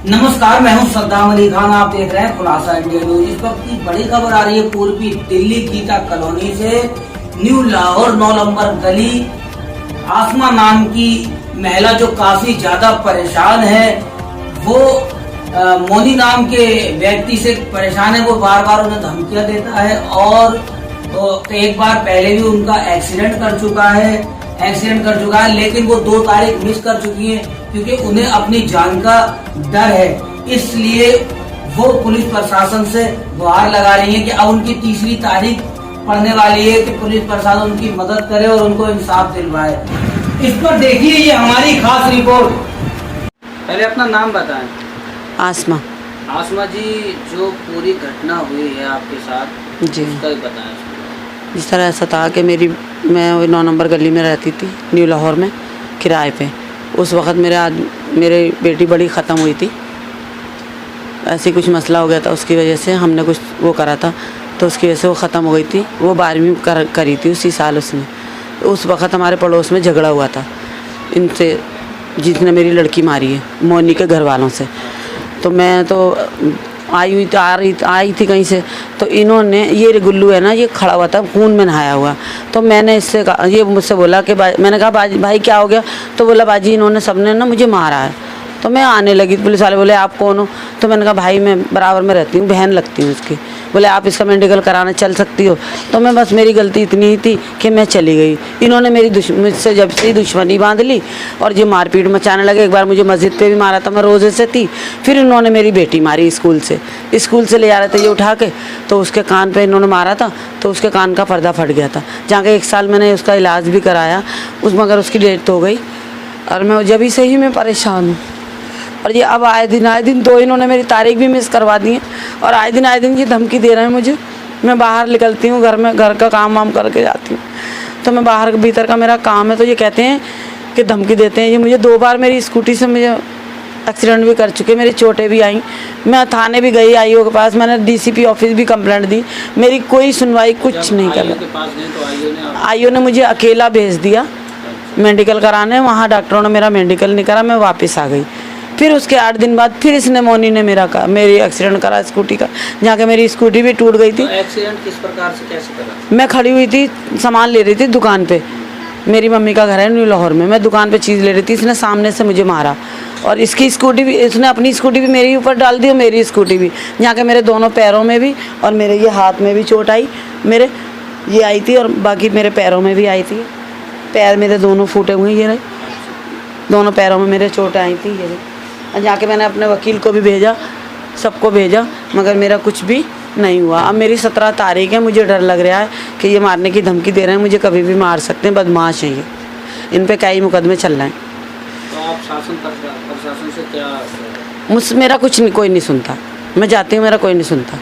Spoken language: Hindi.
नमस्कार, मैं हूं सद्दाम अली खान। आप देख रहे हैं खुलासा इंडिया न्यूज। इस वक्त की बड़ी खबर आ रही है पूर्वी दिल्ली गीता कॉलोनी से। न्यू लाहौर 9 नंबर गली, आसमा नाम की महिला जो काफी ज्यादा परेशान है, वो मोनी नाम के व्यक्ति से परेशान है। वो बार बार उन्हें धमकियां देता है और तो एक बार पहले भी उनका एक्सीडेंट कर चुका है, लेकिन वो 2 तारीख मिस कर चुकी है क्योंकि उन्हें अपनी जान का डर है। इसलिए वो पुलिस प्रशासन से गुहार लगा रही है कि अब उनकी 3री तारीख पड़ने वाली है कि पुलिस प्रशासन उनकी मदद करे और उनको इंसाफ दिलवाए। इस पर देखिए ये हमारी खास रिपोर्ट। पहले अपना नाम बताएं। आसमा। आसमा जी, जो पूरी घटना हुई है आपके साथ जी, उसका भी बताएं। जिस तरह ऐसा था कि मैं 9 नंबर गली में रहती थी, न्यू लाहौर में, किराए पे। उस वक़्त मेरी बेटी बड़ी ख़त्म हुई थी। ऐसे कुछ मसला हो गया था, उसकी वजह से हमने कुछ वो करा था, तो उसकी वजह से वो ख़त्म हो गई थी। वो 12वीं करी थी उसी साल उसने। उस वक़्त हमारे पड़ोस में झगड़ा हुआ था इनसे, जिसने मेरी लड़की मारी है, मोनी के घर वालों से। तो मैं तो आई थी कहीं से, तो इन्होंने, ये गुल्लू है ना, ये खड़ा हुआ था खून में नहाया हुआ। तो मैंने इससे कहा, ये मुझसे बोला कि मैंने कहा भाई क्या हो गया? तो बोला बाजी इन्होंने सबने ना मुझे मारा है। तो मैं आने लगी, पुलिस वाले बोले आप कौन हो? तो मैंने कहा भाई मैं बराबर में रहती हूँ, बहन लगती हूँ उसकी। बोले आप इसका मेडिकल कराने चल सकती हो? तो मैं बस, मेरी गलती इतनी ही थी कि मैं चली गई। इन्होंने मुझसे जब से ही दुश्मनी बांध ली और ये मारपीट मचाने लगे। एक बार मुझे मस्जिद पे भी मारा था, मैं रोज़े से थी। फिर इन्होंने मेरी बेटी मारी स्कूल से ले जा रहे थे ये उठा के, तो उसके कान पे इन्होंने मारा था, तो उसके कान का पर्दा फट गया था। जहाँ के 1 साल मैंने उसका इलाज भी कराया, मगर उसकी डेथ हो गई। और मैं जब से ही मैं परेशान हूँ। और ये अब आए दिन 2 इन्होंने मेरी तारीख भी मिस करवा दी है और आए दिन ये धमकी दे रहे हैं मुझे। मैं बाहर निकलती हूँ, घर का काम वाम करके जाती हूँ, तो मैं बाहर भीतर का मेरा काम है, तो ये कहते हैं कि धमकी देते हैं। ये मुझे 2 बार मेरी स्कूटी से मुझे एक्सीडेंट भी कर चुके, मेरी चोटें भी आई। मैं थाने भी गई आईओ के पास, मैंने डीसीपी ऑफिस भी कंप्लेंट दी, मेरी कोई सुनवाई कुछ नहीं कर रहा। आईओ ने मुझे अकेला भेज दिया मेडिकल कराने। वहाँ डॉक्टरों ने मेरा मेडिकल नहीं करा, मैं वापस आ गई। फिर उसके 8 दिन बाद फिर इसने मोनी ने मेरी एक्सीडेंट करा स्कूटी का, जहाँ के मेरी स्कूटी भी टूट गई थी। तो एक्सीडेंट किस प्रकार से, कैसे करा? मैं खड़ी हुई थी, सामान ले रही थी दुकान पे। मेरी मम्मी का घर है न्यू लाहौर में, मैं दुकान पे चीज़ ले रही थी। इसने सामने से मुझे मारा और इसकी स्कूटी भी, इसने अपनी स्कूटी भी मेरे ऊपर डाल दी और मेरी स्कूटी भी, जहाँ के मेरे दोनों पैरों में भी और मेरे ये हाथ में भी चोट आई। मेरे ये आई थी और बाकी मेरे पैरों में भी आई थी। पैर मेरे दोनों फूटे हुए, ये रहे, दोनों पैरों में मेरे चोटें आई थी। ये रहे, जाके मैंने अपने वकील को भी भेजा, सबको भेजा, मगर मेरा कुछ भी नहीं हुआ। अब मेरी 17 तारीख है, मुझे डर लग रहा है कि ये मारने की धमकी दे रहे हैं, मुझे कभी भी मार सकते हैं, बदमाश हैं ये। इन पे कई मुकदमे चल रहे हैं। तो आप प्रशासन से क्या? मेरा कुछ नहीं, कोई नहीं सुनता। मैं जाती हूँ, मेरा कोई नहीं सुनता।